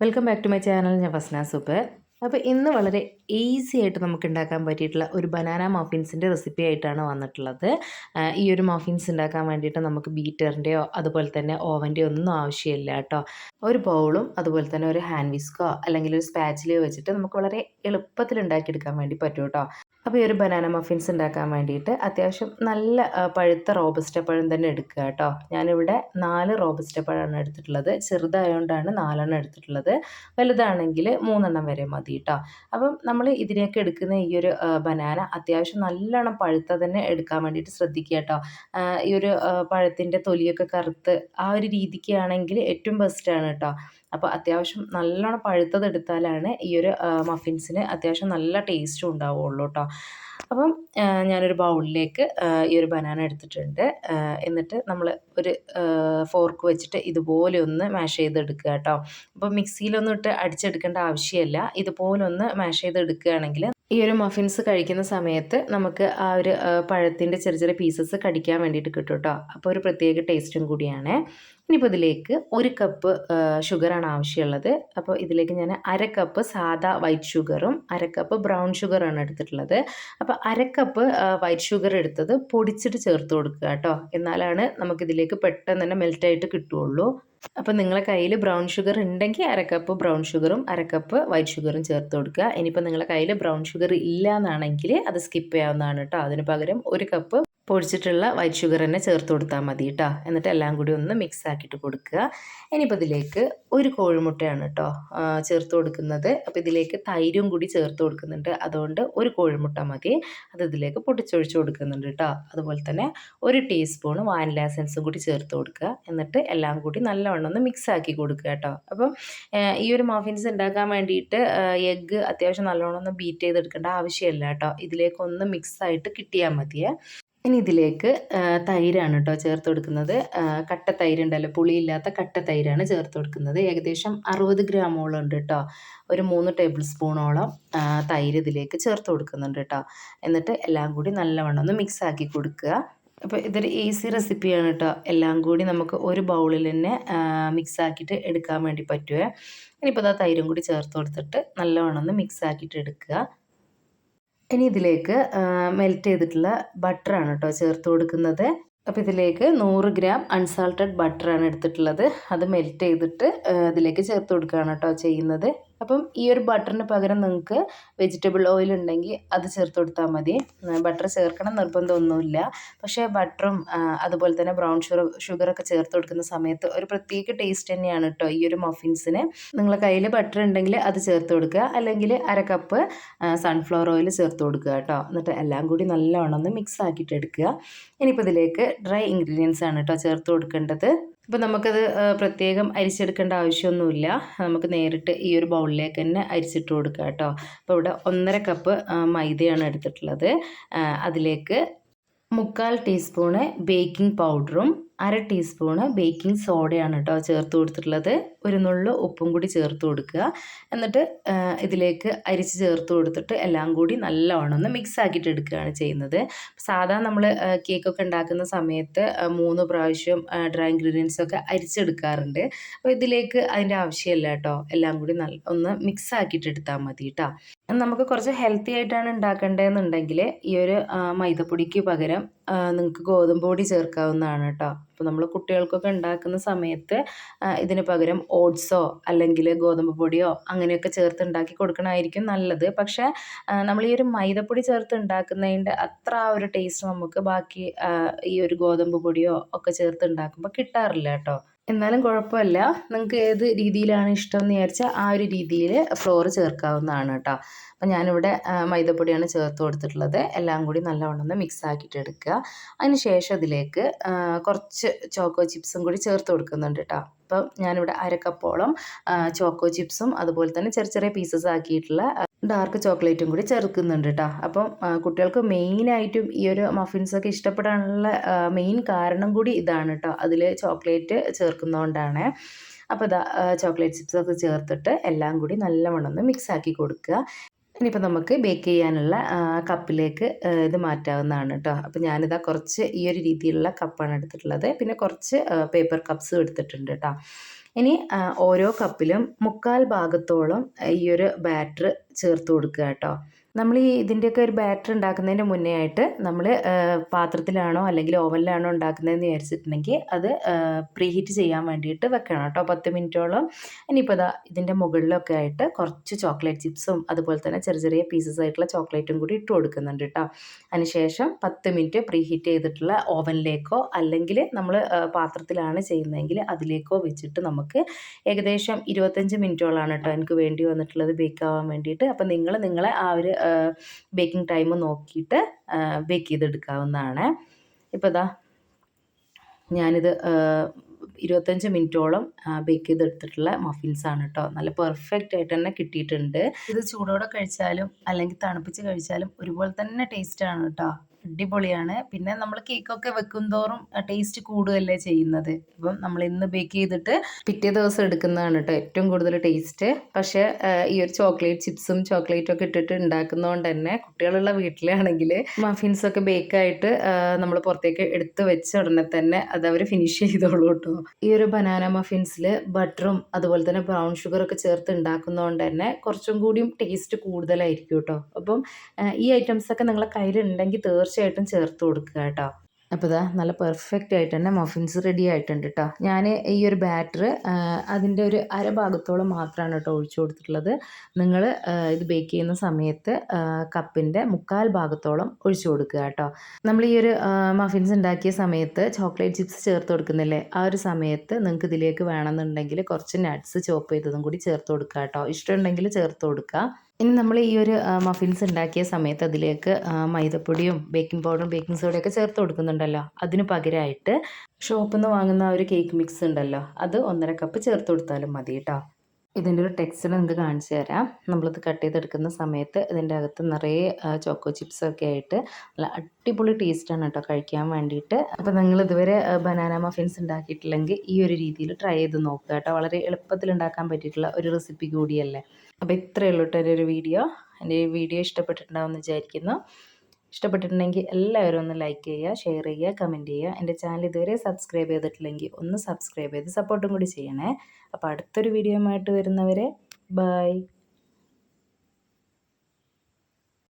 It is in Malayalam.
Welcome back to my channel. ഞാൻ ഫസ്ന സൂപ്പർ. അപ്പോൾ ഇന്ന് വളരെ ഈസി ആയിട്ട് നമുക്ക് ഉണ്ടാക്കാൻ പറ്റിയിട്ടുള്ള ഒരു ബനാന മഫിൻസിൻ്റെ റെസിപ്പി ആയിട്ടാണ് വന്നിട്ടുള്ളത്. ഈ ഒരു മഫിൻസ് ഉണ്ടാക്കാൻ വേണ്ടിയിട്ട് നമുക്ക് ബീറ്ററിൻ്റെയോ അതുപോലെ തന്നെ ഓവൻ്റെയോ ഒന്നും ആവശ്യമില്ല കേട്ടോ. ഒരു ബൗളും അതുപോലെ തന്നെ ഒരു ഹാൻഡ് വിസ്കോ അല്ലെങ്കിൽ ഒരു സ്പാച്ചിലയോ വെച്ചിട്ട് നമുക്ക് വളരെ എളുപ്പത്തിൽ ഉണ്ടാക്കിയെടുക്കാൻ വേണ്ടി പറ്റും കേട്ടോ. അപ്പോൾ ഈ ഒരു ബനാന മഫിൻസ് ഉണ്ടാക്കാൻ വേണ്ടിയിട്ട് അത്യാവശ്യം നല്ല പഴുത്ത റോബസ്റ്റ പഴം തന്നെ എടുക്കുക കേട്ടോ. ഞാനിവിടെ 4 റോബസ്റ്റ പഴമാണ് എടുത്തിട്ടുള്ളത്. ചെറുതായതുകൊണ്ടാണ് 4 എടുത്തിട്ടുള്ളത്. വലുതാണെങ്കിൽ 3 വരെ മതി കേട്ടോ. അപ്പം നമ്മൾ ഇതിനൊക്കെ എടുക്കുന്ന ഈ ഒരു ബനാന അത്യാവശ്യം നല്ലോണം പഴുത്ത തന്നെ എടുക്കാൻ വേണ്ടിയിട്ട് ശ്രദ്ധിക്കുക കേട്ടോ. ഈ ഒരു പഴത്തിൻ്റെ തൊലിയൊക്കെ കറുത്ത് ആ ഒരു രീതിക്കാണെങ്കിൽ ഏറ്റവും ബെസ്റ്റാണ് കേട്ടോ. അപ്പോൾ അത്യാവശ്യം നല്ലോണം പഴുത്തത് എടുത്താലാണ് ഈ ഒരു മഫിൻസിന് അത്യാവശ്യം നല്ല ടേസ്റ്റും ഉണ്ടാവുള്ളൂ കേട്ടോ. അപ്പം ഞാനൊരു ബൗളിലേക്ക് ഈ ഒരു ബനാന എടുത്തിട്ടുണ്ട്. എന്നിട്ട് നമ്മൾ ഒരു ഫോർക്ക് വെച്ചിട്ട് ഇതുപോലെ ഒന്ന് മാഷ് ചെയ്തെടുക്കുക കേട്ടോ. അപ്പോൾ മിക്സിയിലൊന്നും ഇട്ട് അടിച്ചെടുക്കേണ്ട ആവശ്യമില്ല. ഇതുപോലെ ഒന്ന് മാഷ് ചെയ്തെടുക്കുകയാണെങ്കിൽ ഈ ഒരു മഫിൻസ് കഴിക്കുന്ന സമയത്ത് നമുക്ക് ആ ഒരു പഴത്തിൻ്റെ ചെറിയ ചെറിയ പീസസ് കടിക്കാൻ വേണ്ടിയിട്ട് കിട്ടും കേട്ടോ. അപ്പോൾ ഒരു പ്രത്യേക ടേസ്റ്റും കൂടിയാണ്. ഇനിയിപ്പോൾ ഇതിലേക്ക് 1 കപ്പ് ഷുഗറാണ് ആവശ്യമുള്ളത്. അപ്പോൾ ഇതിലേക്ക് ഞാൻ 1/2 കപ്പ് സാദാ വൈറ്റ് ഷുഗറും 1/2 കപ്പ് ബ്രൗൺ ഷുഗറാണ് എടുത്തിട്ടുള്ളത്. അപ്പോൾ 1/2 കപ്പ് വൈറ്റ് ഷുഗർ എടുത്തത് പൊടിച്ചിട്ട് ചേർത്ത് കൊടുക്കുക കേട്ടോ. എന്നാലാണ് നമുക്കിതിലേക്ക് പെട്ടെന്ന് തന്നെ മെൽറ്റായിട്ട് കിട്ടുകയുള്ളൂ. അപ്പോൾ നിങ്ങളുടെ കയ്യിൽ ബ്രൗൺ ഷുഗർ ഉണ്ടെങ്കിൽ 1/2 കപ്പ് ബ്രൗൺ ഷുഗറും 1/2 കപ്പ് വൈറ്റ് ഷുഗറും ചേർത്ത് കൊടുക്കുക. ഇനിയിപ്പോൾ നിങ്ങളുടെ കയ്യിൽ ബ്രൗൺ ഷുഗർ ഇല്ല എന്നാണെങ്കിൽ അത് സ്കിപ്പ് ചെയ്യാവുന്നതാണ് കേട്ടോ. അതിന് പകരം 1 കപ്പ് പൊടിച്ചിട്ടുള്ള വൈറ്റ് ഷുഗർ തന്നെ ചേർത്ത് കൊടുത്താൽ മതി കേട്ടോ. എന്നിട്ട് എല്ലാം കൂടി ഒന്ന് മിക്സ് ആക്കിയിട്ട് കൊടുക്കുക. ഇനിയിപ്പോൾ ഇതിലേക്ക് 1 കോഴിമുട്ടയാണ് കേട്ടോ ചേർത്ത് കൊടുക്കുന്നത്. അപ്പോൾ ഇതിലേക്ക് തൈരും കൂടി ചേർത്ത് കൊടുക്കുന്നുണ്ട്. അതുകൊണ്ട് 1 കോഴിമുട്ട മതി. അത് ഇതിലേക്ക് പൊട്ടിച്ചൊഴിച്ച് കൊടുക്കുന്നുണ്ട് കേട്ടോ. അതുപോലെ തന്നെ 1 ടീസ്പൂൺ വാനില എസൻസും കൂടി ചേർത്ത് കൊടുക്കുക. എന്നിട്ട് എല്ലാം കൂടി നല്ലവണ്ണം ഒന്ന് മിക്സ് ആക്കി കൊടുക്കുക കേട്ടോ. അപ്പം ഈ ഒരു മഫിൻസ് ഉണ്ടാക്കാൻ വേണ്ടിയിട്ട് എഗ്ഗ് അത്യാവശ്യം നല്ലോണം ഒന്ന് ബീറ്റ് ചെയ്തെടുക്കേണ്ട ആവശ്യമില്ല കേട്ടോ. ഇതിലേക്കൊന്ന് മിക്സായിട്ട് കിട്ടിയാൽ മതിയേ. ഇനി ഇതിലേക്ക് തൈരാണ് കേട്ടോ ചേർത്ത് കൊടുക്കുന്നത്. കട്ട തൈരുണ്ടല്ലോ, പുളിയില്ലാത്ത കട്ട തൈരാണ് ചേർത്ത് കൊടുക്കുന്നത്. ഏകദേശം 60 ഗ്രാമോളം ഉണ്ട് കേട്ടോ. ഒരു 3 ടേബിൾ സ്പൂണോളം തൈര് ഇതിലേക്ക് ചേർത്ത് കൊടുക്കുന്നുണ്ട് കേട്ടോ. എന്നിട്ട് എല്ലാം കൂടി നല്ലവണ്ണം ഒന്ന് മിക്സ് ആക്കി കൊടുക്കുക. അപ്പോൾ ഇതൊരു ഈസി റെസിപ്പിയാണ് കേട്ടോ. എല്ലാം കൂടി നമുക്ക് ഒരു ബൗളിൽ തന്നെ മിക്സ് ആക്കിയിട്ട് എടുക്കാൻ വേണ്ടി പറ്റുമേ. ഇനിയിപ്പോൾ ഇതാ തൈരും കൂടി ചേർത്ത് കൊടുത്തിട്ട് നല്ലവണ്ണം ഒന്ന് മിക്സ് ആക്കിയിട്ട് എടുക്കുക. ഇനി ഇതിലേക്ക് മെൽറ്റ് ചെയ്തിട്ടുള്ള ബട്ടറാണ് കേട്ടോ ചേർത്ത് കൊടുക്കുന്നത്. അപ്പോൾ ഇതിലേക്ക് 100 ഗ്രാം അൺസാൾട്ടഡ് ബട്ടറാണ് എടുത്തിട്ടുള്ളത്. അത് മെൽറ്റ് ചെയ്തിട്ട് ഇതിലേക്ക് ചേർത്ത് കൊടുക്കുകയാണ് കേട്ടോ ചെയ്യുന്നത്. അപ്പം ഈ ഒരു ബട്ടറിന് പകരം നിങ്ങൾക്ക് വെജിറ്റബിൾ ഓയിൽ ഉണ്ടെങ്കിൽ അത് ചേർത്ത് കൊടുത്താൽ മതി. ബട്ടർ ചേർക്കണം നിർബന്ധമൊന്നുമില്ല. പക്ഷേ ബട്ടറും അതുപോലെ തന്നെ ബ്രൗൺ ഷുഗറൊക്കെ ചേർത്ത് കൊടുക്കുന്ന സമയത്ത് ഒരു പ്രത്യേക ടേസ്റ്റ് തന്നെയാണ് കേട്ടോ ഈ ഒരു മഫിൻസിന്. നിങ്ങളുടെ കയ്യിൽ ബട്ടർ ഉണ്ടെങ്കിൽ അത് ചേർത്ത് കൊടുക്കുക. അല്ലെങ്കിൽ 1/2 കപ്പ് സൺഫ്ലവർ ഓയിൽ ചേർത്ത് കൊടുക്കുക കേട്ടോ. എന്നിട്ട് എല്ലാം കൂടി നല്ലവണ്ണം ഒന്ന് മിക്സ് ആക്കിയിട്ട് എടുക്കുക. ഇനിയിപ്പോൾ ഇതിലേക്ക് ഡ്രൈ ഇൻഗ്രീഡിയൻസ് ആണ് കേട്ടോ ചേർത്ത് കൊടുക്കേണ്ടത്. അപ്പോൾ നമുക്കത് പ്രത്യേകം അരിച്ചെടുക്കേണ്ട ആവശ്യമൊന്നുമില്ല. നമുക്ക് നേരിട്ട് ഈ ഒരു ബൗളിലേക്ക് തന്നെ അരിച്ചിട്ട് കൊടുക്കുക കേട്ടോ. അപ്പോൾ ഇവിടെ 1.5 കപ്പ് മൈദയാണ് എടുത്തിട്ടുള്ളത്. അതിലേക്ക് 3/4 ടീസ്പൂണ് ബേക്കിംഗ് പൗഡറും 1/2 ടീസ്പൂണ് ബേക്കിംഗ് സോഡയാണ് കേട്ടോ ചേർത്ത് കൊടുത്തിട്ടുള്ളത്. ഒരു നുള്ളു ഉപ്പും കൂടി ചേർത്ത് കൊടുക്കുക. എന്നിട്ട് ഇതിലേക്ക് അരിച്ച് ചേർത്ത് കൊടുത്തിട്ട് എല്ലാം കൂടി നല്ലവണ്ണം ഒന്ന് മിക്സ് ആക്കിയിട്ട് എടുക്കുകയാണ് ചെയ്യുന്നത്. സാധാരണ നമ്മൾ കേക്കൊക്കെ ഉണ്ടാക്കുന്ന സമയത്ത് 3 പ്രാവശ്യം ഡ്രൈ ഇൻഗ്രീഡിയൻസൊക്കെ അരിച്ചെടുക്കാറുണ്ട്. അപ്പോൾ ഇതിലേക്ക് അതിൻ്റെ ആവശ്യമില്ല കേട്ടോ. എല്ലാം കൂടി ഒന്ന് മിക്സ് ആക്കിയിട്ട് എടുത്താൽ മതി കേട്ടോ. നമുക്ക് കുറച്ച് ഹെൽത്തി ആയിട്ടാണ് ഉണ്ടാക്കേണ്ടതെന്നുണ്ടെങ്കിൽ ഈ ഒരു മൈദപ്പൊടിക്ക് പകരം നിങ്ങൾക്ക് ഗോതമ്പ് പൊടി ചേർക്കാവുന്നതാണ് കേട്ടോ. അപ്പോൾ നമ്മൾ കുട്ടികൾക്കൊക്കെ ഉണ്ടാക്കുന്ന സമയത്ത് ഇതിന് പകരം ഓട്സോ അല്ലെങ്കിൽ ഗോതമ്പ് പൊടിയോ അങ്ങനെയൊക്കെ ചേർത്ത് ഉണ്ടാക്കി കൊടുക്കണമായിരിക്കും നല്ലത്. പക്ഷേ നമ്മൾ ഈ ഒരു മൈദപ്പൊടി ചേർത്ത് ഉണ്ടാക്കുന്നതിൻ്റെ അത്ര ആ ഒരു ടേസ്റ്റ് നമുക്ക് ബാക്കി ഈ ഒരു ഗോതമ്പ് പൊടിയോ ഒക്കെ ചേർത്ത് ഉണ്ടാക്കുമ്പോൾ കിട്ടാറില്ല കേട്ടോ. എന്നാലും കുഴപ്പമില്ല. നിങ്ങൾക്ക് ഏത് രീതിയിലാണ് ഇഷ്ടം എന്ന് വിചാരിച്ചാൽ ആ ഒരു രീതിയിൽ ഫ്ലോർ ചേർക്കാവുന്നതാണ് കേട്ടോ. അപ്പോൾ ഞാനിവിടെ മൈദപ്പൊടിയാണ് ചേർത്ത് കൊടുത്തിട്ടുള്ളത്. എല്ലാം കൂടി നല്ലവണ്ണം ഒന്ന് മിക്സ് ആക്കിയിട്ട് എടുക്കുക. അതിന് ശേഷം ഇതിലേക്ക് കുറച്ച് ചോക്കോ ചിപ്സും കൂടി ചേർത്ത് കൊടുക്കുന്നുണ്ട് കേട്ടോ. അപ്പം ഞാനിവിടെ 1/2 കപ്പോളം ചോക്കോ ചിപ്സും അതുപോലെ തന്നെ ചെറിയ ചെറിയ പീസസ് ആക്കിയിട്ടുള്ള ഡാർക്ക് ചോക്ലേറ്റും കൂടി ചേർക്കുന്നുണ്ട് കേട്ടോ. അപ്പം കുട്ടികൾക്ക് മെയിനായിട്ടും ഈ ഒരു മഫിൻസൊക്കെ ഇഷ്ടപ്പെടാനുള്ള മെയിൻ കാരണം കൂടി ഇതാണ് കേട്ടോ. അതിൽ ചോക്ലേറ്റ് ചേർക്കുന്നതുകൊണ്ടാണ്. അപ്പോൾ ഇതാ ചോക്ലേറ്റ് ചിപ്സൊക്കെ ചേർത്തിട്ട് എല്ലാം കൂടി നല്ലവണ്ണം ഒന്ന് മിക്സ് ആക്കി കൊടുക്കുക. ഇനിയിപ്പോൾ നമുക്ക് ബേക്ക് ചെയ്യാനുള്ള കപ്പിലേക്ക് ഇത് മാറ്റാവുന്നതാണ് കേട്ടോ. അപ്പോൾ ഞാനിതാ കുറച്ച് ഈ ഒരു രീതിയിലുള്ള കപ്പാണ് എടുത്തിട്ടുള്ളത്. പിന്നെ കുറച്ച് പേപ്പർ കപ്സും എടുത്തിട്ടുണ്ട് കേട്ടോ. ഇനി ഓരോ കപ്പിലും 1/4 ഭാഗത്തോളം ഈ ഒരു ബാറ്റർ ചേർത്ത് കൊടുക്കുക കേട്ടോ. നമ്മൾ ഇതിൻ്റെയൊക്കെ ഒരു ബാറ്റർ ഉണ്ടാക്കുന്നതിൻ്റെ മുന്നേ ആയിട്ട് നമ്മൾ പാത്രത്തിലാണോ അല്ലെങ്കിൽ ഓവനിലാണോ ഉണ്ടാക്കുന്നതെന്ന് വിചാരിച്ചിട്ടുണ്ടെങ്കിൽ അത് പ്രീഹീറ്റ് ചെയ്യാൻ വേണ്ടിയിട്ട് വെക്കണം കേട്ടോ 10 മിനിറ്റോളം. ഇനിയിപ്പോൾ ഇതാ ഇതിൻ്റെ മുകളിലൊക്കെ ആയിട്ട് കുറച്ച് ചോക്ലേറ്റ് ചിപ്സും അതുപോലെ തന്നെ ചെറിയ ചെറിയ പീസസ് ആയിട്ടുള്ള ചോക്ലേറ്റും കൂടി ഇട്ട് കൊടുക്കുന്നുണ്ട് കേട്ടോ. അതിനുശേഷം 10 മിനിറ്റ് പ്രീഹീറ്റ് ചെയ്തിട്ടുള്ള ഓവനിലേക്കോ അല്ലെങ്കിൽ നമ്മൾ പാത്രത്തിലാണ് ചെയ്യുന്നതെങ്കിൽ അതിലേക്കോ വെച്ചിട്ട് നമുക്ക് ഏകദേശം 25 മിനിറ്റോളാണ് കേട്ടോ എനിക്ക് വേണ്ടി വന്നിട്ടുള്ളത് ബേക്ക് ആവാൻ വേണ്ടിയിട്ട്. അപ്പം നിങ്ങളെ ആ ഒരു ബേക്കിംഗ് ടൈം നോക്കിയിട്ട് ബേക്ക് ചെയ്തെടുക്കാവുന്നതാണ്. ഇപ്പോൾ ഇതാ ഞാനിത് 25 മിനിറ്റോളം ബേക്ക് ചെയ്തെടുത്തിട്ടുള്ള മഫിൻസാണ് കേട്ടോ. നല്ല പെർഫെക്റ്റ് ആയിട്ട് തന്നെ കിട്ടിയിട്ടുണ്ട്. ഇത് ചൂടോടെ കഴിച്ചാലും അല്ലെങ്കിൽ തണുപ്പിച്ച് കഴിച്ചാലും ഒരുപോലെ തന്നെ ടേസ്റ്റാണ് കേട്ടോ. അടിപൊളിയാണ്. പിന്നെ നമ്മൾ കേക്കൊക്കെ വെക്കും തോറും ടേസ്റ്റ് കൂടുകയല്ലേ ചെയ്യുന്നത്. ഇപ്പം നമ്മൾ ഇന്ന് ബേക്ക് ചെയ്തിട്ട് പിറ്റേ ദിവസം എടുക്കുന്നതാണ് കേട്ടോ ഏറ്റവും കൂടുതൽ ടേസ്റ്റ്. പക്ഷേ ഈ ഒരു ചോക്ലേറ്റ് ചിപ്സും ചോക്ലേറ്റും ഒക്കെ ഇട്ടിട്ട് ഉണ്ടാക്കുന്നതുകൊണ്ട് തന്നെ കുട്ടികളുള്ള വീട്ടിലാണെങ്കിൽ മഫിൻസൊക്കെ ബേക്കായിട്ട് നമ്മൾ പുറത്തേക്ക് എടുത്ത് വെച്ച ഉടനെ തന്നെ അത് അവർ ഫിനിഷ് ചെയ്തോളൂ കേട്ടോ. ഈ ഒരു ബനാന മഫിൻസിൽ ബട്ടറും അതുപോലെ തന്നെ ബ്രൗൺ ഷുഗറൊക്കെ ചേർത്ത് ഉണ്ടാക്കുന്നതുകൊണ്ട് തന്നെ കുറച്ചും കൂടിയും ടേസ്റ്റ് കൂടുതലായിരിക്കും കേട്ടോ. അപ്പം ഈ ഐറ്റംസൊക്കെ നിങ്ങളെ കയ്യിലുണ്ടെങ്കിൽ തീർച്ചയായിട്ടും ചേർത്ത് കൊടുക്കുക കേട്ടോ. അപ്പോൾ ഇതാ നല്ല പെർഫെക്റ്റ് ആയിട്ട് തന്നെ മഫിൻസ് റെഡി ആയിട്ടുണ്ട് കേട്ടോ. ഞാൻ ഈ ഒരു ബാറ്റർ അതിൻ്റെ ഒരു ഭാഗത്തോളം മാത്രമാണ് കേട്ടോ ഒഴിച്ചു കൊടുത്തിട്ടുള്ളത്. നിങ്ങൾ ഇത് ബേക്ക് ചെയ്യുന്ന സമയത്ത് കപ്പിൻ്റെ 1/4 ഭാഗത്തോളം ഒഴിച്ചു കൊടുക്കുക കേട്ടോ. നമ്മൾ ഈ ഒരു മഫിൻസ് ഉണ്ടാക്കിയ സമയത്ത് ചോക്ലേറ്റ് ചിപ്സ് ചേർത്ത് കൊടുക്കുന്നില്ലേ, ആ ഒരു സമയത്ത് നിങ്ങൾക്ക് ഇതിലേക്ക് വേണമെന്നുണ്ടെങ്കിൽ കുറച്ച് നട്ട്സ് ചോപ്പ് ചെയ്തതും കൂടി ചേർത്ത് കൊടുക്കുക കേട്ടോ. ഇഷ്ടമുണ്ടെങ്കിൽ ചേർത്ത് കൊടുക്കുക. ഇനി നമ്മൾ ഈ ഒരു മഫിൻസ് ഉണ്ടാക്കിയ സമയത്ത് അതിലേക്ക് മൈദപ്പൊടിയും ബേക്കിംഗ് പൗഡറും ബേക്കിംഗ് സോഡയൊക്കെ ചേർത്ത് കൊടുക്കുന്നുണ്ടല്ലോ, അതിന് പകരമായിട്ട് ഷോപ്പിൽ നിന്ന് വാങ്ങുന്ന ആ ഒരു കേക്ക് മിക്സ് ഉണ്ടല്ലോ, അത് 1.5 കപ്പ് ചേർത്ത് കൊടുത്താലും മതി കേട്ടോ. ഇതിൻ്റെ ഒരു ടെക്സ്ചർ നിങ്ങൾക്ക് കാണിച്ചു തരാം. നമ്മളിത് കട്ട് ചെയ്തെടുക്കുന്ന സമയത്ത് ഇതിൻ്റെ അകത്ത് നിറയെ ചോക്കോ ചിപ്സൊക്കെ ആയിട്ട് നല്ല അടിപൊളി ടേസ്റ്റാണ് കേട്ടോ കഴിക്കാൻ വേണ്ടിയിട്ട്. അപ്പോൾ നിങ്ങൾ ഇതുവരെ ബനാന മഫിൻസ് ഉണ്ടാക്കിയിട്ടില്ലെങ്കിൽ ഈ ഒരു രീതിയിൽ ട്രൈ ചെയ്ത് നോക്കുക കേട്ടോ. വളരെ എളുപ്പത്തിൽ ഉണ്ടാക്കാൻ പറ്റിയിട്ടുള്ള ഒരു റെസിപ്പി കൂടിയല്ലേ. അപ്പോൾ ഇത്രയേ ഉള്ളൂ കേട്ടോ എൻ്റെ ഒരു വീഡിയോ. എൻ്റെ ഈ വീഡിയോ ഇഷ്ടപ്പെട്ടിട്ടുണ്ടാവുമെന്ന് വിചാരിക്കുന്നു. ഇഷ്ടപ്പെട്ടിട്ടുണ്ടെങ്കിൽ എല്ലാവരും ഒന്ന് ലൈക്ക് ചെയ്യുക, ഷെയർ ചെയ്യുക, കമൻറ്റ് ചെയ്യുക. എൻ്റെ ചാനൽ ഇതുവരെ സബ്സ്ക്രൈബ് ചെയ്തിട്ടില്ലെങ്കിൽ ഒന്ന് സബ്സ്ക്രൈബ് ചെയ്ത് സപ്പോർട്ടും കൂടി ചെയ്യണേ. അപ്പോൾ അടുത്തൊരു വീഡിയോയുമായിട്ട് വരുന്നവരെ ബൈ.